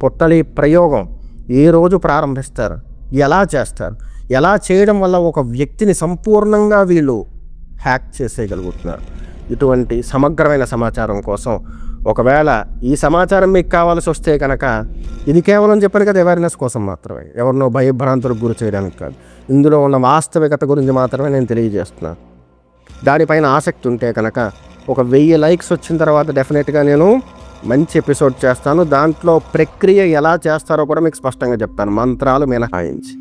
పొట్టలి ప్రయోగం ఏ రోజు ప్రారంభిస్తారు, ఎలా చేస్తారు, ఎలా చేయడం వల్ల ఒక వ్యక్తిని సంపూర్ణంగా వీళ్ళు హ్యాక్ చేసేయగలుగుతున్నారు. ఇటువంటి సమగ్రమైన సమాచారం కోసం ఒకవేళ ఈ సమాచారం మీకు కావాల్సి వస్తే కనుక ఇది కేవలం చెప్పాను కదా అవేర్నెస్ కోసం మాత్రమే, ఎవరినో భయభ్రాంతులకు గురి చేయడానికి కాదు. ఇందులో ఉన్న వాస్తవికత గురించి మాత్రమే నేను తెలియజేస్తున్నాను. దానిపైన ఆసక్తి ఉంటే కనుక ఒక 1000 లైక్స్ వచ్చిన తర్వాత డెఫినెట్గా నేను మంచి ఎపిసోడ్ చేస్తాను. దాంట్లో ప్రక్రియ ఎలా చేస్తారో కూడా మీకు స్పష్టంగా చెప్తాను, మంత్రాలు మినహాయించి.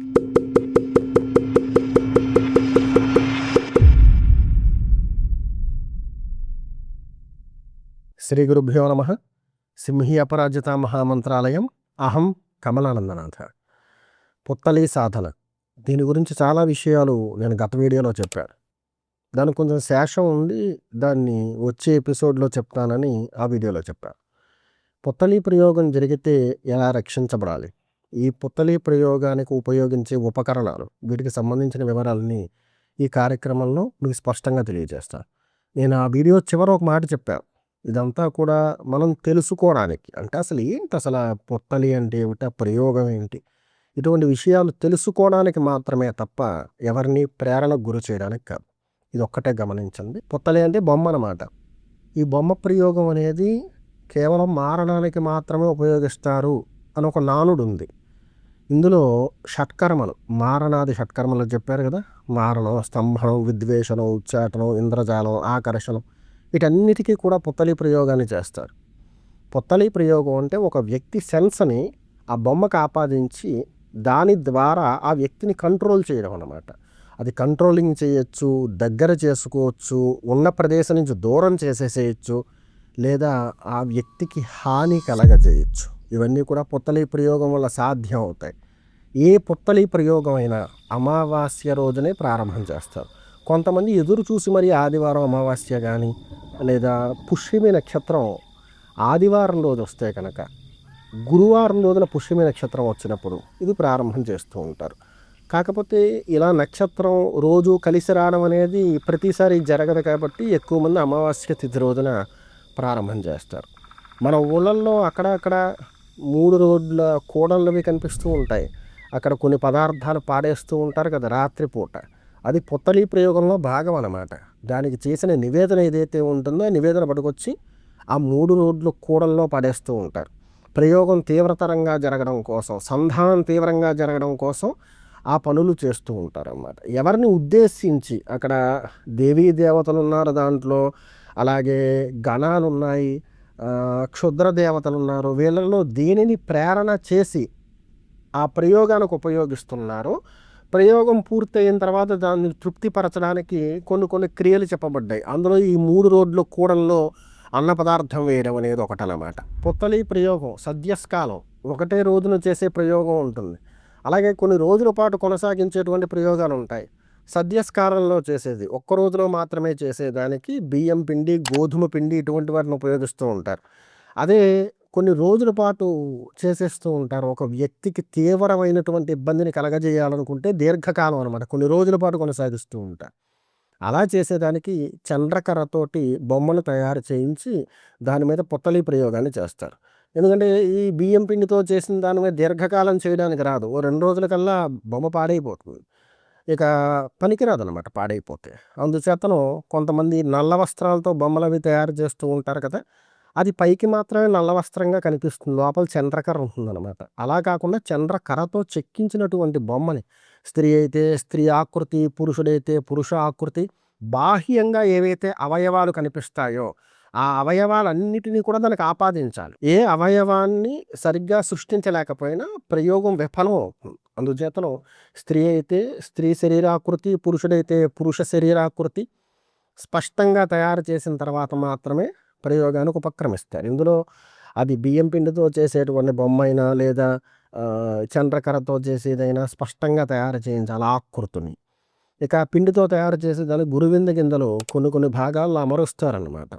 శ్రీ గురుభ్యో నమః. సింహి అపరాజిత మహామంత్రాలయం. అహం కమలానందనాథ. పొత్తలి సాధన, దీని గురించి చాలా విషయాలు నేను గత వీడియోలో చెప్పాను. దానికి కొంచెం శేషం ఉంది, దాన్ని వచ్చే ఎపిసోడ్లో చెప్తానని ఆ వీడియోలో చెప్పాను. పొత్తలి ప్రయోగం జరిగితే ఎలా రక్షించబడాలి, ఈ పొత్తలి ప్రయోగానికి ఉపయోగించే ఉపకరణాలు, వీటికి సంబంధించిన వివరాలని ఈ కార్యక్రమంలో మీకు స్పష్టంగా తెలియజేస్తాను. నేను ఆ వీడియో చివర ఒక మాట చెప్పాను, ఇదంతా కూడా మనం తెలుసుకోవడానికి, అంటే అసలు ఏంటి, అసలు పొత్తలి అంటే ఏమిటి, ప్రయోగం ఏంటి, ఇటువంటి విషయాలు తెలుసుకోవడానికి మాత్రమే తప్ప ఎవరిని ప్రేరణకు గురి చేయడానికి కాదు. ఇది ఒక్కటే గమనించండి. పొత్తలి అంటే బొమ్మ అన్నమాట. ఈ బొమ్మ ప్రయోగం అనేది కేవలం మారణానికి మాత్రమే ఉపయోగిస్తారు అని ఒక నానుడు ఉంది. ఇందులో షట్కర్మలు, మారణాది షట్కర్మలు చెప్పారు కదా, మారణం, స్తంభనం, విద్వేషణం, ఉచ్చాటనం, ఇంద్రజాలం, ఆకర్షణం, వీటన్నిటికీ కూడా పొత్తలి ప్రయోగాన్ని చేస్తారు. పొత్తలి ప్రయోగం అంటే ఒక వ్యక్తి సెన్స్ని ఆ బొమ్మకు ఆపాదించి దాని ద్వారా ఆ వ్యక్తిని కంట్రోల్ చేయడం అన్నమాట. అది కంట్రోలింగ్ చేయొచ్చు, దగ్గర చేసుకోవచ్చు, ఉన్న ప్రదేశం నుంచి దూరం చేసేసేయచ్చు, లేదా ఆ వ్యక్తికి హాని కలగజేయచ్చు. ఇవన్నీ కూడా పొత్తలి ప్రయోగం వల్ల సాధ్యం అవుతాయి. ఏ పొత్తలి ప్రయోగం అయినా అమావాస్య రోజునే ప్రారంభం చేస్తారు. కొంతమంది ఎదురు చూసి మరి ఆదివారం అమావాస్య కానీ లేదా పుష్యమి నక్షత్రం ఆదివారం రోజు వస్తే కనుక గురువారం రోజున పుష్యమి నక్షత్రం వచ్చినప్పుడు ఇది ప్రారంభం చేస్తూ ఉంటారు. కాకపోతే ఇలా నక్షత్రం రోజు కలిసి రావడం అనేది ప్రతిసారి జరగదు కాబట్టి ఎక్కువ మంది అమావాస్య తిథి రోజున ప్రారంభం చేస్తారు. మన ఊళ్ళల్లో అక్కడక్కడ 3 రోడ్ల కూడళ్ళవి కనిపిస్తూ ఉంటాయి. అక్కడ కొన్ని పదార్థాలు పాడేస్తూ ఉంటారు కదా రాత్రిపూట. అది పొత్తలి ప్రయోగంలో భాగం అన్నమాట. దానికి చేసిన నివేదన ఏదైతే ఉంటుందో ఆ నివేదన పట్టుకొచ్చి ఆ 3 రోడ్ల కూడల్లో పడేస్తూ ఉంటారు. ప్రయోగం తీవ్రతరంగా జరగడం కోసం, సంధానం తీవ్రంగా జరగడం కోసం ఆ పనులు చేస్తూ ఉంటారన్నమాట. ఎవరిని ఉద్దేశించి, అక్కడ దేవీ దేవతలు ఉన్నారు దాంట్లో, అలాగే గణాలు ఉన్నాయి, క్షుద్ర దేవతలు ఉన్నారు, వీళ్ళలో దేనిని ప్రేరణ చేసి ఆ ప్రయోగానికి ఉపయోగిస్తున్నారు, ప్రయోగం పూర్తయిన తర్వాత దాన్ని తృప్తిపరచడానికి కొన్ని క్రియలు చెప్పబడ్డాయి. అందులో ఈ 3 రోడ్ల కూడల్లో అన్న పదార్థం వేయడం అనేది ఒకటనమాట. పొత్తలి ప్రయోగం సద్యస్కాలం, ఒకటే రోజున చేసే ప్రయోగం ఉంటుంది. అలాగే కొన్ని రోజుల పాటు కొనసాగించేటువంటి ప్రయోగాలు ఉంటాయి. సద్యస్కాలంలో చేసేది ఒక్క రోజులో మాత్రమే చేసేదానికి బియ్యం పిండి, గోధుమ పిండి ఇటువంటి వాటిని ఉపయోగిస్తూ ఉంటారు. అదే కొన్ని రోజుల పాటు చేసేస్తూ ఉంటారు. ఒక వ్యక్తికి తీవ్రమైనటువంటి ఇబ్బందిని కలగజేయాలనుకుంటే దీర్ఘకాలం అనమాట, కొన్ని రోజుల పాటు కొనసాగిస్తూ ఉంటారు. అలా చేసేదానికి చండ్రకర్రతోటి బొమ్మను తయారు చేయించి దాని మీద పొత్తలి ప్రయోగాన్ని చేస్తారు. ఎందుకంటే ఈ బియ్యం పిండితో చేసిన దాని మీద దీర్ఘకాలం చేయడానికి రాదు. ఓ 2 రోజులకల్లా బొమ్మ పాడైపోతుంది, ఇక పనికిరాదనమాట పాడైపోతే. అందుచేతను కొంతమంది నల్ల వస్త్రాలతో బొమ్మలు అవి తయారు చేస్తూ ఉంటారు కదా, అది పైకి మాత్రమే నల్ల వస్త్రంగా కనిపిస్తుంది, లోపల చంద్రకర్ర ఉంటుందన్నమాట. అలా కాకుండా చంద్రకర్రతో చెక్కించినటువంటి బొమ్మని, స్త్రీ అయితే స్త్రీ ఆకృతి, పురుషుడైతే పురుష ఆకృతి, బాహ్యంగా ఏవైతే అవయవాలు కనిపిస్తాయో ఆ అవయవాలన్నిటినీ కూడా దానికి ఆపాదించాలి. ఏ అవయవాన్ని సరిగ్గా సృష్టించలేకపోయినా ప్రయోగం విఫలం అవుతుంది. అందుచేతను స్త్రీ అయితే స్త్రీ శరీరాకృతి, పురుషుడైతే పురుష శరీరాకృతి స్పష్టంగా తయారు చేసిన తర్వాత మాత్రమే ప్రయోగానికి ఉపక్రమిస్తారు. ఇందులో అది బియ్యం పిండితో చేసేటువంటి బొమ్మ అయినా లేదా చంద్రకర్రతో చేసేదైనా స్పష్టంగా తయారు చేయించాలి ఆకృతిని. ఇక పిండితో తయారు చేసేదాన్ని గురువింద గింజలు కొన్ని భాగాల్లో అమరుస్తారన్నమాట.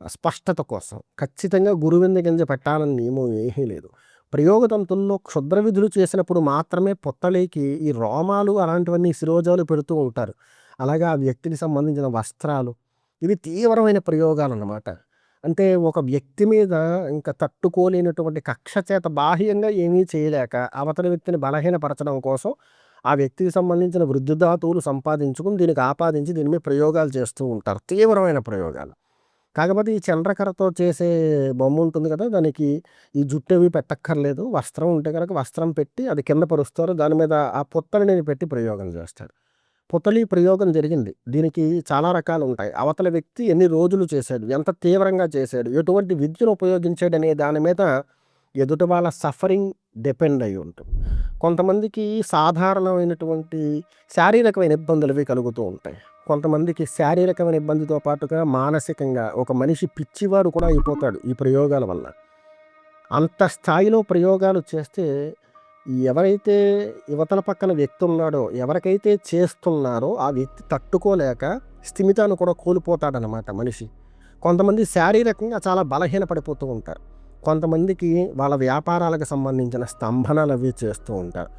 స్పష్టత కోసం ఖచ్చితంగా గురువింద గింజ పెట్టాలని నియమం ఏమీ లేదు. ప్రయోగతంతుల్లో క్షుద్ర విధులు చేసినప్పుడు మాత్రమే పొత్తలికి ఈ రోమాలు అలాంటివన్నీ శిరోజాలు పెడుతూ ఉంటారు. అలాగే ఆ వ్యక్తికి సంబంధించిన వస్త్రాలు, ఇవి తీవ్రమైన ప్రయోగాలు అన్నమాట. అంటే ఒక వ్యక్తి మీద ఇంకా తట్టుకోలేనటువంటి కక్ష చేత బాహ్యంగా ఏమీ చేయలేక అవతలి వ్యక్తిని బలహీనపరచడం కోసం ఆ వ్యక్తికి సంబంధించిన వృద్ధిధాతువులు సంపాదించుకుని దీనికి ఆపాదించి దీని మీద ప్రయోగాలు చేస్తూ ఉంటారు. తీవ్రమైన ప్రయోగాలు. కాకపోతే ఈ చండ్రకరతో చేసే బొమ్మ ఉంటుంది కదా! దానికి ఈ జుట్టవి పెట్టక్కర్లేదు. వస్త్రం ఉంటే గనక వస్త్రం పెట్టి అది కింద పరుస్తారు. దాని మీద ఆ పుత్తడిని పెట్టి ప్రయోగం చేస్తారు. పుతలి ప్రయోగం జరిగింది. దీనికి చాలా రకాలుంటాయి. అవతల వ్యక్తి ఎన్ని రోజులు చేశాడు, ఎంత తీవ్రంగా చేశాడు, ఎటువంటి విద్యను ఉపయోగించాడనే దాని మీద ఎదుటి వాళ్ళ సఫరింగ్ డిపెండ్ అయ్యి ఉంటుంది. కొంతమందికి సాధారణమైనటువంటి శారీరకమైన ఇబ్బందులవి కలుగుతూ ఉంటాయి. కొంతమందికి శారీరకమైన ఇబ్బందితో పాటుగా మానసికంగా ఒక మనిషి పిచ్చివాడు కూడా అయిపోతాడు ఈ ప్రయోగాల వల్ల. అంత స్థాయిలో ప్రయోగాలు చేస్తే ఎవరైతే యువతల పక్కన వ్యక్తి ఉన్నాడో, ఎవరికైతే చేస్తున్నారో ఆ వ్యక్తి తట్టుకోలేక స్థిమితాన్ని కూడా కోల్పోతాడనమాట మనిషి. కొంతమంది శారీరకంగా చాలా బలహీనపడిపోతూ ఉంటారు. కొంతమందికి వాళ్ళ వ్యాపారాలకు సంబంధించిన స్తంభనలు అవి చేస్తూ ఉంటారు.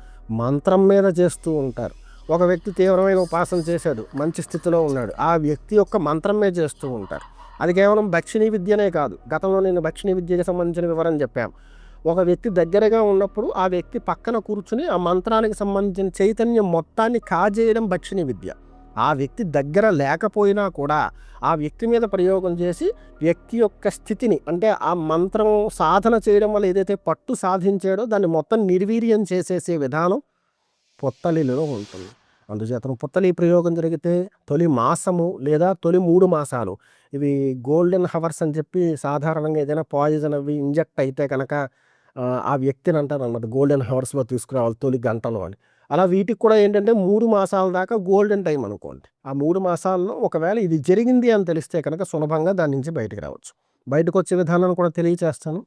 మంత్రం మీద చేస్తూ ఉంటారు. ఒక వ్యక్తి తీవ్రమైన ఉపాసన చేశాడు, మంచి స్థితిలో ఉన్నాడు, ఆ వ్యక్తి యొక్క మంత్రం మీద చేస్తూ ఉంటారు. అది కేవలం దక్షిణీ విద్యనే కాదు. గతంలో నేను దక్షిణీ విద్యకి సంబంధించిన వివరణ చెప్పాను. ఒక వ్యక్తి దగ్గరగా ఉన్నప్పుడు ఆ వ్యక్తి పక్కన కూర్చుని ఆ మంత్రానికి సంబంధించిన చైతన్యం మొత్తాన్ని కాజేయడం దక్షిణీ విద్య. ఆ వ్యక్తి దగ్గర లేకపోయినా కూడా ఆ వ్యక్తి మీద ప్రయోగం చేసి వ్యక్తి యొక్క స్థితిని, అంటే ఆ మంత్రం సాధన చేయడం వల్ల ఏదైతే పట్టు సాధించాడో దాన్ని మొత్తం నిర్వీర్యం చేసేసే విధానం పొత్తలిలో ఉంటుంది. అందుచేత పొత్తలి ప్రయోగం జరిగితే తొలి మాసము లేదా తొలి 3 మాసాలు ఇవి గోల్డెన్ హవర్స్ అని చెప్పి సాధారణంగా ఏదైనా పాయిజన్ అవి ఇంజెక్ట్ అయితే కనుక ఆ వ్యక్తిని అంటారు అన్నమాట, గోల్డెన్ హవర్స్లో తీసుకురావాలి తొలి గంటలో అని. అలా వీటికి కూడా ఏంటంటే 3 మాసాల దాకా గోల్డెన్ టైం అనుకోండి. ఆ 3 మాసాల్లో ఒకవేళ ఇది జరిగింది అని తెలిస్తే కనుక సులభంగా దాని నుంచి బయటికి రావచ్చు. బయటకు వచ్చే విధానాన్ని కూడా తెలియచేస్తాను.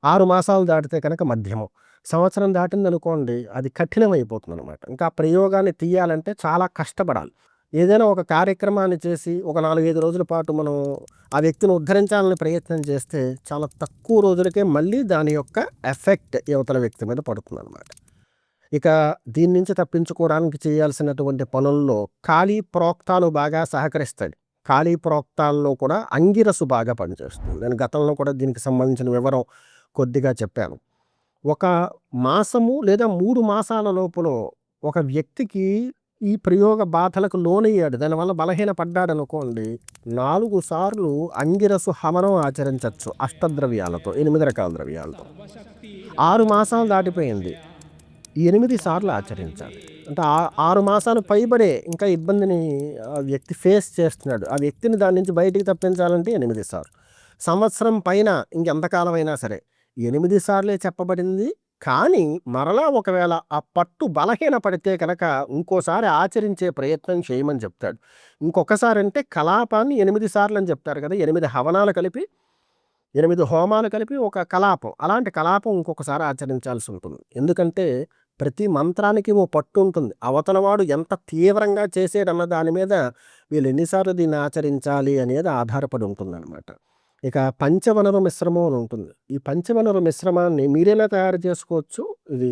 6 మాసాలు దాటితే కనుక మధ్యమం, సంవత్సరం దాటిందనుకోండి అది కఠినమైపోతుంది అనమాట. ఇంకా ఆ ప్రయోగాన్ని తీయాలంటే చాలా కష్టపడాలి. ఏదైనా ఒక కార్యక్రమాన్ని చేసి ఒక 4-5 రోజుల పాటు మనం ఆ వ్యక్తిని ఉద్ధరించాలని ప్రయత్నం చేస్తే చాలా తక్కువ రోజులకే మళ్ళీ దాని యొక్క ఎఫెక్ట్ యువతల వ్యక్తి మీద పడుతుందన్నమాట. ఇక దీని నుంచి తప్పించుకోవడానికి చేయాల్సినటువంటి పనుల్లో ఖాళీ ప్రోక్తాలు బాగా సహకరిస్తాయి. ఖాళీ ప్రోక్తాల్లో కూడా అంగిరసు బాగా పనిచేస్తుంది. నేను గతంలో కూడా దీనికి సంబంధించిన వివరం కొద్దిగా చెప్పాను. ఒక మాసము లేదా 3 మాసాల లోపల ఒక వ్యక్తికి ఈ ప్రయోగ బాధలకు లోనయ్యాడు, దానివల్ల బలహీనపడ్డాడనుకోండి, 4 సార్లు అంగిరసు హవనం ఆచరించవచ్చు అష్టద్రవ్యాలతో, 8 రకాల ద్రవ్యాలతో. 6 మాసాలు దాటిపోయింది, 8 సార్లు ఆచరించాలి. అంటే 6 మాసాలు పైబడే ఇంకా ఇబ్బందిని ఆ వ్యక్తి ఫేస్ చేస్తున్నాడు. ఆ వ్యక్తిని దాని నుంచి బయటికి తప్పించాలంటే 8 సార్లు. సంవత్సరం పైన ఇంకెంతకాలం అయినా సరే 8 సార్లే చెప్పబడింది. కానీ మరలా ఒకవేళ ఆ పట్టు బలహీనపడితే కనుక ఇంకోసారి ఆచరించే ప్రయత్నం చేయమని చెప్తాడు. ఇంకొకసారి అంటే కలాపాన్ని 8 సార్లు అని చెప్తారు కదా, 8 హవనాలు కలిపి 8 హోమాలు కలిపి ఒక కలాపం, అలాంటి కలాపం ఇంకొకసారి ఆచరించాల్సి ఉంటుంది. ఎందుకంటే ప్రతి మంత్రానికి ఓ పట్టు ఉంటుంది. అవతలవాడు ఎంత తీవ్రంగా చేసేడన్న దాని మీద వీళ్ళు ఎన్నిసార్లు దీన్ని ఆచరించాలి అనేది ఆధారపడి ఉంటుందన్నమాట. ఇక పంచవనర మిశ్రమం అని ఉంటుంది. ఈ పంచవనర మిశ్రమాన్ని మీరైనా తయారు చేసుకోవచ్చు. ఇది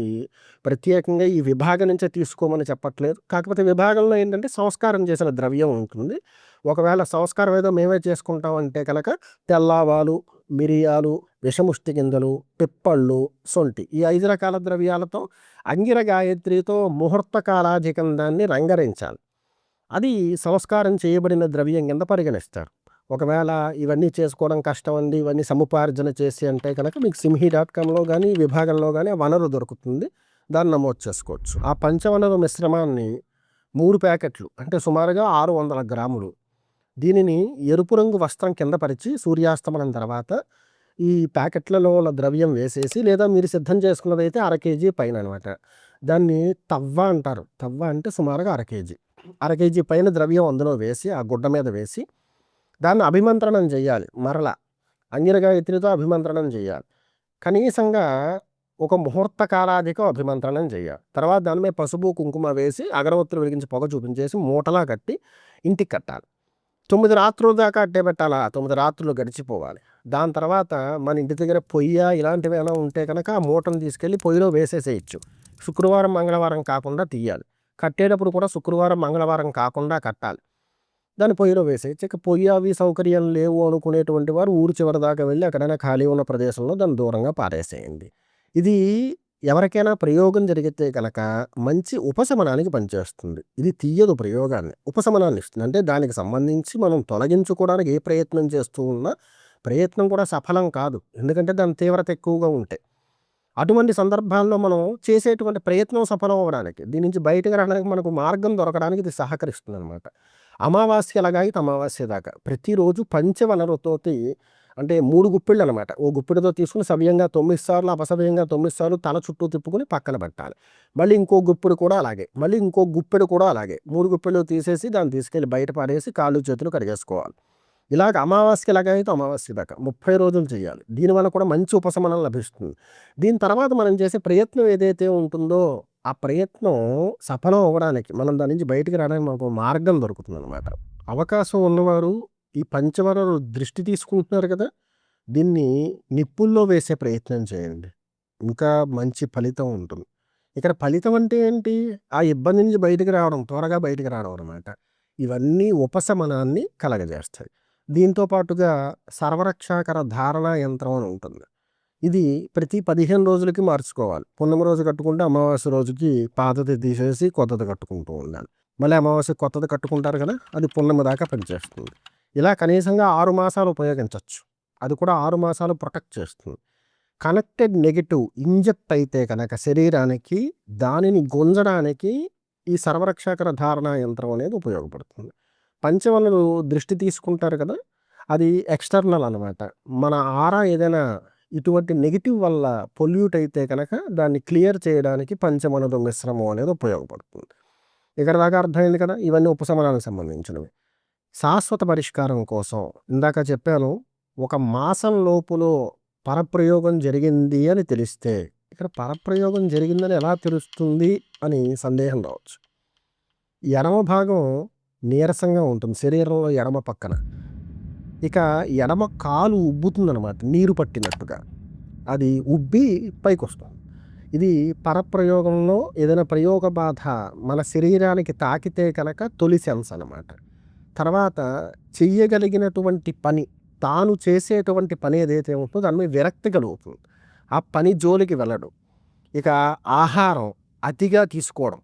ప్రత్యేకంగా ఈ విభాగం నుంచే తీసుకోమని చెప్పట్లేదు. కాకపోతే విభాగంలో ఏంటంటే సంస్కారం చేసిన ద్రవ్యం ఉంటుంది. ఒకవేళ సంస్కారం ఏదో మేమే చేసుకుంటాం అంటే కనుక తెల్లావాలు, మిరియాలు, విషముష్టి గింజలు, పిప్పళ్ళు, సొంటి, ఈ 5 రకాల ద్రవ్యాలతో అంగిర గాయత్రితో ముహూర్త కాలాధికం దాన్ని రంగరించాలి. అది సంస్కారం చేయబడిన ద్రవ్యం కింద పరిగణిస్తారు. ఒకవేళ ఇవన్నీ చేసుకోవడం కష్టం అండి, ఇవన్నీ సముపార్జన చేసి అంటే కనుక మీకు simhi.comలో కానీ విభాగంలో కానీ ఆ వనరు దొరుకుతుంది, దాన్ని నమోదు చేసుకోవచ్చు. ఆ పంచవనరు మిశ్రమాన్ని 3 ప్యాకెట్లు అంటే సుమారుగా 600 గ్రాములు, దీనిని ఎరుపు రంగు వస్త్రం కింద పరిచి సూర్యాస్తమనం తర్వాత ఈ ప్యాకెట్లలో ఉన్న ద్రవ్యం వేసేసి, లేదా మీరు సిద్ధం చేసుకున్నదైతే 1/2 కేజీ పైన అనమాట, దాన్ని తవ్వ అంటారు. తవ్వ అంటే సుమారుగా 1/2 కేజీ, 1/2 కేజీ పైన ద్రవ్యం అందులో వేసి ఆ గుడ్డ మీద వేసి దాన్ని అభిమంత్రణం చేయాలి. మరలా అంగిర గాయత్రితో అభిమంత్రణం చేయాలి. కనీసంగా ఒక ముహూర్త కాలాధికం అభిమంత్రణం చేయాలి. తర్వాత దాని మీద పసుపు కుంకుమ వేసి అగరవత్తులు వెలిగించి పొగ చూపించేసి మూటలా కట్టి ఇంటికి కట్టాలి. 9 రాత్రుల దాకా అట్టే పెట్టాలా, 9 రాత్రులు గడిచిపోవాలి. దాని తర్వాత మన ఇంటి దగ్గర పొయ్య ఇలాంటివి ఏమైనా ఉంటే కనుక ఆ మూటను తీసుకెళ్ళి పొయ్యిలో వేసేసేయచ్చు. శుక్రవారం మంగళవారం కాకుండా తీయాలి. కట్టేటప్పుడు కూడా శుక్రవారం మంగళవారం కాకుండా కట్టాలి. దాన్ని పొయ్యిలో వేసేయచ్చు. ఇక పొయ్యి అవి సౌకర్యాలు లేవు అనుకునేటువంటి వారు ఊరు చివరి దాకా వెళ్ళి ఎక్కడైనా ఖాళీ ఉన్న ప్రదేశంలో దాన్ని దూరంగా పారేసేయండి. ఇది ఎవరికైనా ప్రయోగం జరిగితే కనుక మంచి ఉపశమనానికి పనిచేస్తుంది. ఇది తీయదు ప్రయోగాన్ని. ఉపశమనాన్ని ఇస్తుంది. అంటే దానికి సంబంధించి మనం తొలగించుకోవడానికి ఏ ప్రయత్నం చేస్తూ ఉన్నా ప్రయత్నం కూడా సఫలం కాదు. ఎందుకంటే దాని తీవ్రత ఎక్కువగా ఉంటే. అటువంటి సందర్భాల్లో మనం చేసేటువంటి ప్రయత్నం సఫలం అవ్వడానికి, దీని నుంచి బయటకు రావడానికి మనకు మార్గం దొరకడానికి ఇది సహకరిస్తుందనమాట. అమావాస్య ఎలాగాయితే అమావాస్య దాకా ప్రతిరోజు పంచవనరుతోటి అంటే 3 గుప్పిళ్ళు అనమాట. ఓ గుప్పిడితో తీసుకుని సవ్యంగా 9 సార్లు, అపసవ్యంగా 9 సార్లు తల చుట్టూ తిప్పుకుని పక్కన పెట్టాలి. మళ్ళీ ఇంకో గుప్పిడి కూడా అలాగే. మళ్ళీ ఇంకో గుప్పెడు కూడా అలాగే. 3 గుప్పెళ్ళు తీసేసి దాన్ని తీసుకెళ్ళి బయట పారేసి కాళ్ళు చేతులు కడిగేసుకోవాలి. ఇలాగ అమావాస్యకి ఎలాగైతే అమావాస్య దాకా 30 రోజులు చేయాలి. దీనివల్ల కూడా మంచి ఉపశమనం లభిస్తుంది. దీని తర్వాత మనం చేసే ప్రయత్నం ఏదైతే ఉంటుందో ఆ ప్రయత్నం సఫలం అవ్వడానికి, మనం దాని నుంచి బయటికి రావడానికి మనకు మార్గం దొరుకుతుందనమాట. అవకాశం ఉన్నవారు ఈ పంచవరలు దృష్టి తీసుకుంటున్నారు కదా, దీన్ని నిప్పుల్లో వేసే ప్రయత్నం చేయండి. ఇంకా మంచి ఫలితం ఉంటుంది. ఇక్కడ ఫలితం అంటే ఏంటి? ఆ ఇబ్బంది నుంచి బయటికి రావడం, త్వరగా బయటికి రావడం అనమాట. ఇవన్నీ ఉపశమనాన్ని కలగజేస్తాయి. దీంతో పాటుగా సర్వరక్షాకర ధారణ యంత్రం అని ఉంటుంది. ఇది ప్రతి 15 రోజులకి మార్చుకోవాలి. పున్నమి రోజు కట్టుకుంటే అమావాస్య రోజుకి పాతది తీసేసి కొత్తది కట్టుకుంటూ ఉండాలి. మళ్ళీ అమావాస్య కొత్తది కట్టుకుంటారు కదా, అది పున్నమి దాకా పనిచేస్తుంది. ఇలా కనీసంగా 6 మాసాలు ఉపయోగించవచ్చు. అది కూడా 6 మాసాలు ప్రొటెక్ట్ చేస్తుంది. కనెక్టెడ్ నెగటివ్ ఇంజెక్ట్ అయితే కనుక శరీరానికి దానిని గుంజడానికి ఈ సర్వరక్షాకర ధారణ యంత్రం అనేది ఉపయోగపడుతుంది. పంచవనులు దృష్టి తీసుకుంటారు కదా, అది ఎక్స్టర్నల్ అనమాట. మన ఆరా ఏదైనా ఇటువంటి నెగిటివ్ వల్ల పొల్యూట్ అయితే కనుక దాన్ని క్లియర్ చేయడానికి పంచమనుల మిశ్రమం అనేది ఉపయోగపడుతుంది. ఇక్కడ దాకా అర్థమైంది కదా. ఇవన్నీ ఉపశమనానికి సంబంధించినవి. శాశ్వత పరిష్కారం కోసం ఇందాక చెప్పాను, ఒక మాసం లోపులో పరప్రయోగం జరిగింది అని తెలిస్తే, ఇక్కడ పరప్రయోగం జరిగిందని ఎలా తెలుస్తుంది అని సందేహం రావచ్చు. ఎడమ భాగం నీరసంగా ఉంటుంది శరీరంలో, ఎడమ పక్కన. ఇక ఎడమ కాలు ఉబ్బుతుందన్నమాట, నీరు పట్టినట్టుగా. అది ఉబ్బి పైకి వస్తుంది. ఇది పరప్రయోగంలో ఏదైనా ప్రయోగ బాధ మన శరీరానికి తాకితే కనుక తొలి సెన్స్ అన్నమాట. తర్వాత చెయ్యగలిగినటువంటి పని, తాను చేసేటువంటి పని ఏదైతే ఉంటుందో దాని మీద విరక్తి కలుగుతుంది. ఆ పని జోలికి వెళ్ళడు. ఇక ఆహారం అతిగా తీసుకోవడం,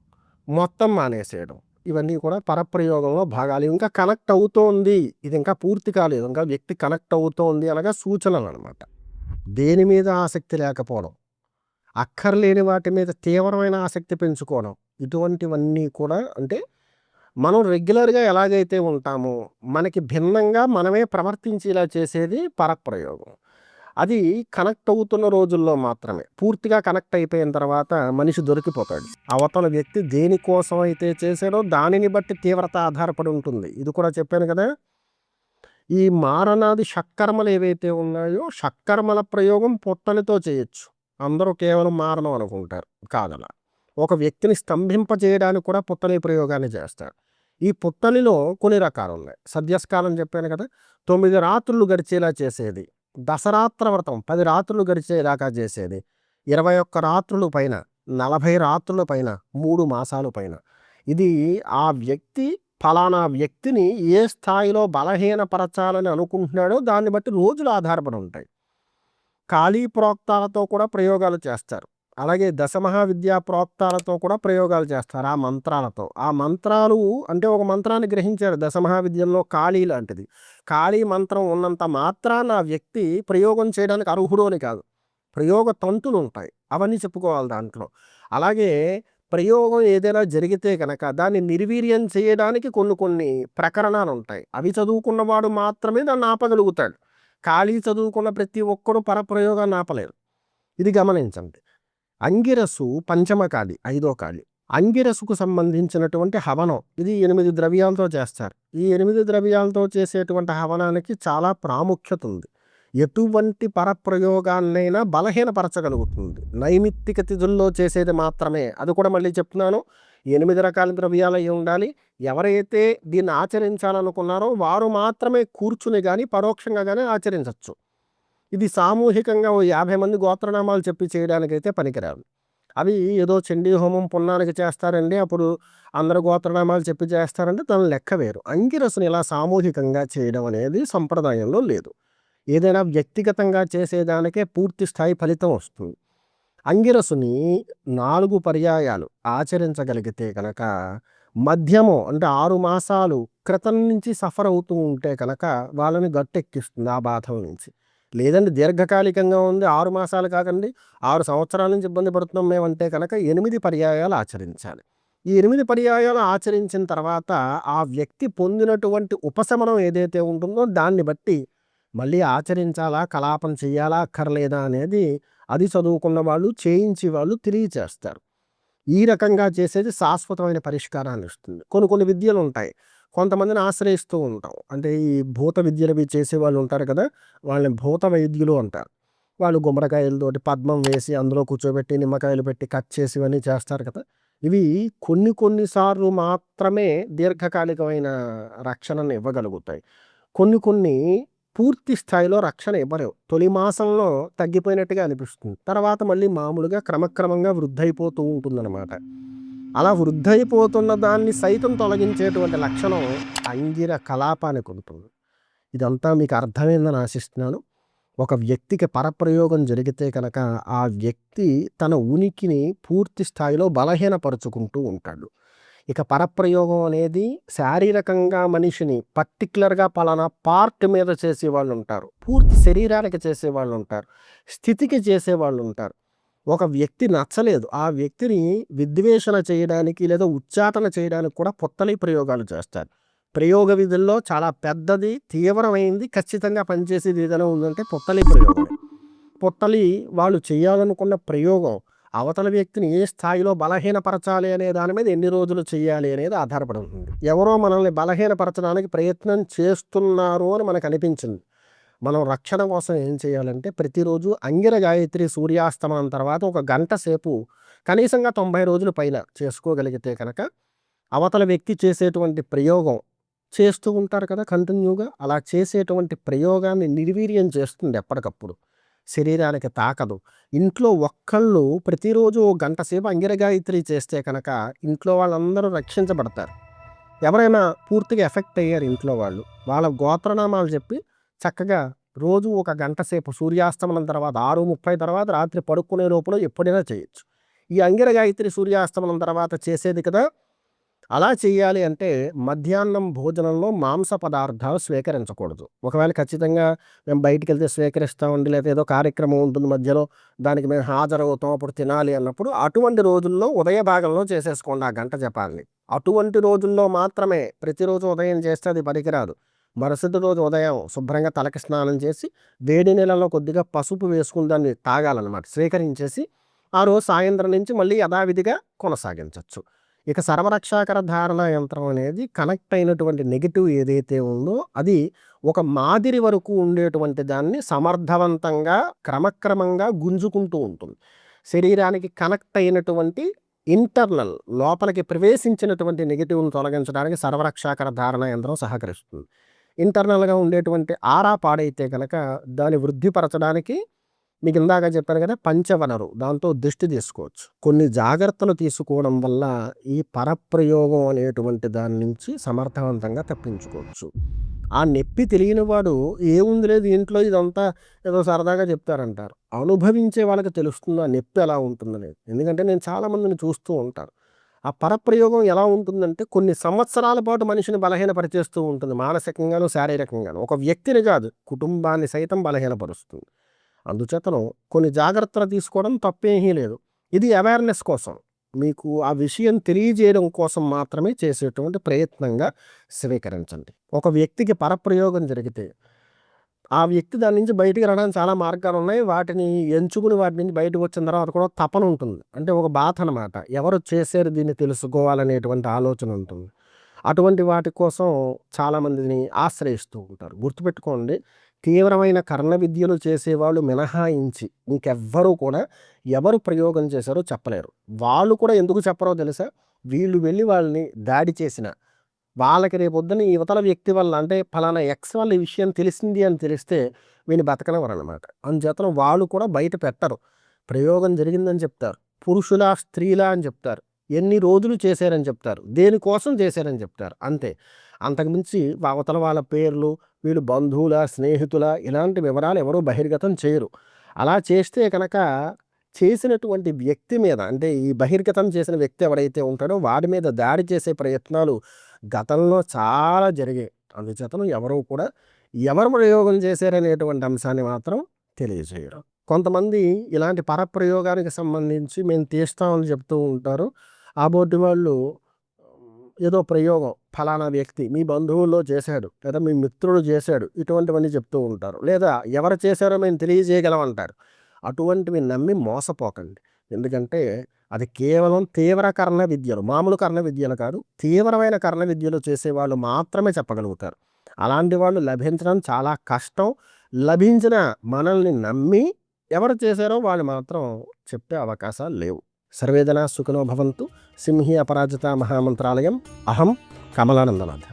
మొత్తం మానేసేయడం, ఇవన్నీ కూడా పరప్రయోగంలో భాగాలు. ఇంకా కనెక్ట్ అవుతోంది, ఇది ఇంకా పూర్తి కాలేదు, ఇంకా వ్యక్తి కనెక్ట్ అవుతోంది అనగా సూచనలు అనమాట. దేని మీద ఆసక్తి లేకపోవడం, అక్కర్లేని వాటి మీద తీవ్రమైన ఆసక్తి పెంచుకోవడం, ఇటువంటివన్నీ కూడా అంటే మనం రెగ్యులర్గా ఎలాగైతే ఉంటామో మనకి భిన్నంగా మనమే ప్రవర్తించేలా చేసేది పరప్రయోగం. అది కనెక్ట్ అవుతున్న రోజుల్లో మాత్రమే. పూర్తిగా కనెక్ట్ అయిపోయిన తర్వాత మనిషి దొరికిపోతాడు. అవతల వ్యక్తి దేనికోసం అయితే చేశాడో దానిని బట్టి తీవ్రత ఆధారపడి ఉంటుంది. ఇది కూడా చెప్పాను కదా. ఈ మారణాది షట్కర్మలు ఏవైతే ఉన్నాయో, షట్కర్మల ప్రయోగం పొట్టలితో చేయొచ్చు. అందరూ కేవలం మారణం అనుకుంటారు, కాదలా. ఒక వ్యక్తిని స్తంభింపజేయడానికి కూడా పుత్తలి ప్రయోగాన్ని చేస్తారు. ఈ పుత్తలిలో కొన్ని రకాలు ఉన్నాయి. సద్యస్కాలం చెప్పాను కదా, 9 రాత్రులు గడిచేలా చేసేది. దసరాత్ర వ్రతం 10 రాత్రులు గడిచేదాకా చేసేది. 21 రాత్రులు పైన, 40 రాత్రుల పైన, 3 మాసాలు పైన. ఇది ఆ వ్యక్తి ఫలానా వ్యక్తిని ఏ స్థాయిలో బలహీనపరచాలని అనుకుంటున్నాడో దాన్ని బట్టి రోజులు ఆధారపడి ఉంటాయి. కాళీ ప్రోక్తాలతో కూడా ప్రయోగాలు చేస్తారు. అలాగే దశమహావిద్యా ప్రోక్తాలతో కూడా ప్రయోగాలు చేస్తారు. ఆ మంత్రాలతో, ఆ మంత్రాలు అంటే ఒక మంత్రాన్ని గ్రహించారు దశమహావిద్యల్లో కాళీ లాంటిది. కాళీ మంత్రం ఉన్నంత మాత్రాన ఆ వ్యక్తి ప్రయోగం చేయడానికి అర్హుడు అని కాదు. ప్రయోగ తంతులు ఉంటాయి, అవన్నీ చెప్పుకోవాలి దాంట్లో. అలాగే ప్రయోగం ఏదైనా జరిగితే కనుక దాన్ని నిర్వీర్యం చేయడానికి కొన్ని ప్రకరణాలు ఉంటాయి. అవి చదువుకున్నవాడు మాత్రమే దాన్ని ఆపగలుగుతాడు. ఖాళీ చదువుకున్న ప్రతి ఒక్కరూ పరప్రయోగాన్ని ఆపలేరు. ఇది గమనించండి. అంగిరసు పంచమకాళి, 5వ కాళి. అంగిరసుకు సంబంధించినటువంటి హవనం, ఇది 8 ద్రవ్యాలతో చేస్తారు. ఈ 8 ద్రవ్యాలతో చేసేటువంటి హవనానికి చాలా ప్రాముఖ్యత ఉంది. ఎటువంటి పరప్రయోగాన్నైనా బలహీనపరచగలుగుతుంది. నైమిత్తిక తిథుల్లో చేసేది మాత్రమే. అది కూడా మళ్ళీ చెప్తున్నాను, 8 రకాల ద్రవ్యాలు అయి ఉండాలి. ఎవరైతే దీన్ని ఆచరించాలనుకున్నారో వారు మాత్రమే కూర్చుని కానీ పరోక్షంగా కానీ ఆచరించవచ్చు. ఇది సామూహికంగా ఓ 50 మంది గోత్రనామాలు చెప్పి చేయడానికైతే పనికిరాదు. అవి ఏదో చండీ హోమం పున్నానికి చేస్తారండి, అప్పుడు అందరు గోత్రనామాలు చెప్పి చేస్తారంటే దాని లెక్క వేరు. అంగిరసుని ఇలా సామూహికంగా చేయడం అనేది సంప్రదాయంలో లేదు. ఏదైనా వ్యక్తిగతంగా చేసేదానికే పూర్తి స్థాయి ఫలితం వస్తుంది. అంగిరసుని 4 పర్యాయాలు ఆచరించగలిగితే కనుక మధ్యమం అంటే 6 మాసాలు క్రితం నుంచి సఫర్ అవుతూ ఉంటే కనుక వాళ్ళని గట్టెక్కిస్తుంది ఆ బాధల నుంచి. లేదంటే దీర్ఘకాలికంగా ఉంది 6 మాసాలు కాకండి 6 సంవత్సరాల నుంచి ఇబ్బంది పడుతున్నాం మేమంటే కనుక 8 పర్యాయాలు ఆచరించాలి. ఈ 8 పర్యాయాలు ఆచరించిన తర్వాత ఆ వ్యక్తి పొందినటువంటి ఉపశమనం ఏదైతే ఉంటుందో దాన్ని బట్టి మళ్ళీ ఆచరించాలా, కలాపం చేయాలా, అక్కర్లేదా అనేది అది చదువుకున్న వాళ్ళు, చేయించి వాళ్ళు తెలియచేస్తారు. ఈ రకంగా చేసేది శాశ్వతమైన పరిష్కారాన్ని ఇస్తుంది. కొన్ని కొన్ని విద్యలు ఉంటాయి, కొంతమందిని ఆశ్రయిస్తూ ఉంటాం. అంటే ఈ భూత విద్యలవి చేసేవాళ్ళు ఉంటారు కదా, వాళ్ళని భూత వైద్యులు అంటారు. వాళ్ళు గుమ్మడికాయలతోటి పద్మం వేసి అందులో కూర్చోబెట్టి నిమ్మకాయలు పెట్టి కట్ చేసి ఇవన్నీ చేస్తారు కదా. ఇవి కొన్ని సార్లు మాత్రమే దీర్ఘకాలికమైన రక్షణను ఇవ్వగలుగుతాయి. కొన్ని పూర్తి స్థాయిలో రక్షణ ఇవ్వలేవు. తొలి మాసంలో తగ్గిపోయినట్టుగా అనిపిస్తుంది, తర్వాత మళ్ళీ మామూలుగా క్రమక్రమంగా వృద్ధైపోతూ ఉంటుందన్నమాట. అలా వృద్ధైపోతున్న దాన్ని సైతం తొలగించేటువంటి లక్షణం అంగిర కలాపానికి ఉంటుంది. ఇదంతా మీకు అర్థమైందని ఆశిస్తున్నాను. ఒక వ్యక్తికి పరప్రయోగం జరిగితే కనుక ఆ వ్యక్తి తన ఉనికిని పూర్తి స్థాయిలో బలహీనపరుచుకుంటూ ఉంటాడు. ఇక పరప్రయోగం అనేది శారీరకంగా మనిషిని పర్టికులర్గా పలానా పార్ట్ మీద చేసేవాళ్ళు ఉంటారు, పూర్తి శరీరానికి చేసేవాళ్ళు ఉంటారు, స్థితికి చేసేవాళ్ళు ఉంటారు. ఒక వ్యక్తి నచ్చలేదు, ఆ వ్యక్తిని విద్వేషణ చేయడానికి లేదా ఉచ్చాటన చేయడానికి కూడా పొత్తలి ప్రయోగాలు చేస్తారు. ప్రయోగ విధుల్లో చాలా పెద్దది, తీవ్రమైంది, ఖచ్చితంగా పనిచేసేది ఏదైనా ఉందంటే పొత్తలి ప్రయోగం. పొత్తలి వాళ్ళు చేయాలనుకున్న ప్రయోగం అవతల వ్యక్తిని ఏ స్థాయిలో బలహీనపరచాలి అనే దాని మీద ఎన్ని రోజులు చేయాలి అనేది ఆధారపడి ఉంటుంది. ఎవరో మనల్ని బలహీనపరచడానికి ప్రయత్నం చేస్తున్నారు అని మనకు అనిపించింది, మనం రక్షణ కోసం ఏం చేయాలంటే ప్రతిరోజు అంగిర గాయత్రి సూర్యాస్తమనం తర్వాత ఒక గంట సేపు కనీసంగా 90 రోజుల పైన చేసుకోగలిగితే కనుక అవతల వ్యక్తి చేసేటువంటి ప్రయోగం చేస్తూ ఉంటారు కదా కంటిన్యూగా, అలా చేసేటువంటి ప్రయోగాన్ని నిర్వీర్యం చేస్తుంది ఎప్పటికప్పుడు, శరీరానికి తాకదు. ఇంట్లో ఒక్కళ్ళు ప్రతిరోజు గంట సేపు అంగిర గాయత్రి చేస్తే కనుక ఇంట్లో వాళ్ళందరూ రక్షించబడతారు. ఎవరైనా పూర్తిగా ఎఫెక్ట్ అయ్యారు ఇంట్లో వాళ్ళు, వాళ్ళ గోత్రనామాలు చెప్పి చక్కగా రోజు ఒక గంట సేపు సూర్యాస్తమనం తర్వాత 6:30 తర్వాత రాత్రి పడుకునే లోపల ఎప్పుడైనా చేయొచ్చు. ఈ అంగిర గాయత్రి సూర్యాస్తమనం తర్వాత చేసేది కదా, అలా చేయాలి అంటే మధ్యాహ్నం భోజనంలో మాంస పదార్థాలు స్వీకరించకూడదు. ఒకవేళ ఖచ్చితంగా మేము బయటికి వెళ్తే స్వీకరిస్తామండి, లేదా ఏదో కార్యక్రమం ఉంటుంది మధ్యలో దానికి మేము హాజరవుతాం అప్పుడు తినాలి అన్నప్పుడు అటువంటి రోజుల్లో ఉదయ భాగంలో చేసేసుకోండి ఆ గంట జపాన్ని. అటువంటి రోజుల్లో మాత్రమే, ప్రతిరోజు ఉదయం చేస్తే అది పనికిరాదు. మరుసటి రోజు ఉదయం శుభ్రంగా తలకి స్నానం చేసి వేడి నీళ్ళలో కొద్దిగా పసుపు వేసుకుని దాన్ని తాగాలన్నమాట, స్వీకరించేసి ఆ రోజు సాయంత్రం నుంచి మళ్ళీ యథావిధిగా కొనసాగించవచ్చు. ఇక సర్వరక్షాకర ధారణ యంత్రం అనేది కనెక్ట్ అయినటువంటి నెగిటివ్ ఏదైతే ఉందో అది ఒక మాదిరి వరకు ఉండేటువంటి దాన్ని సమర్థవంతంగా క్రమక్రమంగా గుంజుకుంటూ ఉంటుంది. శరీరానికి కనెక్ట్ అయినటువంటి ఇంటర్నల్ లోపలికి ప్రవేశించినటువంటి నెగిటివ్ను తొలగించడానికి సర్వరక్షాకర ధారణ యంత్రం సహకరిస్తుంది. ఇంటర్నల్గా ఉండేటువంటి ఆరా పాడైతే కనుక దాన్ని వృద్ధిపరచడానికి మీకు ఇందాక చెప్పాను కదా పంచవనరు, దాంతో దృష్టి తీసుకోవచ్చు. కొన్ని జాగ్రత్తలు తీసుకోవడం వల్ల ఈ పరప్రయోగం అనేటువంటి దాని నుంచి సమర్థవంతంగా తప్పించుకోవచ్చు. ఆ నొప్పి తెలియని వాడు ఏముంది లేదు ఇంట్లో ఇదంతా ఏదో సరదాగా చెప్తారంటారు, అనుభవించే వాళ్ళకి తెలుస్తుంది ఆ నొప్పి ఎలా ఉంటుందనేది. ఎందుకంటే నేను చాలామందిని చూస్తూ ఉంటాను, ఆ పరప్రయోగం ఎలా ఉంటుందంటే కొన్ని సంవత్సరాల పాటు మనిషిని బలహీనపరిచేస్తూ ఉంటుంది, మానసికంగాను శారీరకంగాను. ఒక వ్యక్తిని కాదు కుటుంబాన్ని సైతం బలహీనపరుస్తుంది. అందుచేతను కొన్ని జాగ్రత్తలు తీసుకోవడం తప్పేమీ లేదు. ఇది అవేర్నెస్ కోసం, మీకు ఆ విషయం తెలియజేయడం కోసం మాత్రమే చేసేటువంటి ప్రయత్నంగా స్వీకరించండి. ఒక వ్యక్తికి పరప్రయోగం జరిగితే ఆ వ్యక్తి దాని నుంచి బయటికి రావడానికి చాలా మార్గాలు ఉన్నాయి. వాటిని ఎంచుకుని వాటి నుంచి బయటకు వచ్చిన తర్వాత కూడా తపన ఉంటుంది, అంటే ఒక బాధ అనమాట. ఎవరు చేశారు దీన్ని తెలుసుకోవాలనేటువంటి ఆలోచన ఉంటుంది. అటువంటి వాటి కోసం చాలామందిని ఆశ్రయిస్తూ ఉంటారు. గుర్తుపెట్టుకోండి, తీవ్రమైన కర్ణ విద్యలు చేసేవాళ్ళు మినహాయించి ఇంకెవ్వరూ కూడా ఎవరు ప్రయోగం చేశారో చెప్పలేరు. వాళ్ళు కూడా ఎందుకు చెప్పరో తెలుసా, వీళ్ళు వెళ్ళి వాళ్ళని దాడి చేసిన వాళ్ళకి రేపొద్దున ఈ యువతల వ్యక్తి వల్ల అంటే ఫలానా ఎక్స్ వాళ్ళ ఈ విషయం తెలిసింది అని తెలిస్తే వీళ్ళు బతకనివ్వరు అనమాట. అందుచేతను వాళ్ళు కూడా బయట పెట్టరు, ప్రయోగం జరిగిందని చెప్తారు. పురుషులా స్త్రీలా అని చెప్తారు, ఎన్ని రోజులు చేశారని చెప్తారు, దేనికోసం చేశారని చెప్తారు, అంతే. అంతకుమించి అవతల వాళ్ళ పేర్లు, వీళ్ళు బంధువుల స్నేహితుల ఇలాంటి వివరాలు ఎవరూ బహిర్గతం చేయరు. అలా చేస్తే కనుక చేసినటువంటి వ్యక్తి మీద, అంటే ఈ బహిర్గతం చేసిన వ్యక్తి ఎవరైతే ఉంటాడో వాడి మీద దాడి చేసే ప్రయత్నాలు గతంలో చాలా జరిగాయి. అందుచేతను ఎవరూ కూడా ఎవరు ప్రయోగం చేశారనేటువంటి అంశాన్ని మాత్రం తెలియజేయరు. కొంతమంది ఇలాంటి పరప్రయోగానికి సంబంధించి మేము తీస్తామని చెప్తూ ఉంటారు. ఆ బోటి వాళ్ళు ఏదో ప్రయోగం ఫలానా వ్యక్తి మీ బంధువుల్లో చేశాడు, లేదా మీ మిత్రుడు చేశాడు, ఇటువంటివన్నీ చెప్తూ ఉంటారు. లేదా ఎవరు చేశారో మేము తెలియజేయగలం అంటారు. అటువంటివి నమ్మి మోసపోకండి. ఎందుకంటే అది కేవలం తీవ్ర కర్ణ విద్యలు, మామూలు కర్ణ విద్యలు కాదు, తీవ్రమైన కర్ణ విద్యలు చేసేవాళ్ళు మాత్రమే చెప్పగలుగుతారు. అలాంటి వాళ్ళు లభించడం చాలా కష్టం. లభించిన మనల్ని నమ్మి ఎవరు చేశారో వాళ్ళు మాత్రం చెప్పే అవకాశాలు లేవు. సర్వేజనా సుఖినో భవంతు. సింహీ అపరాజిత మహామంత్రాలయం. అహం కమలానందనాథ.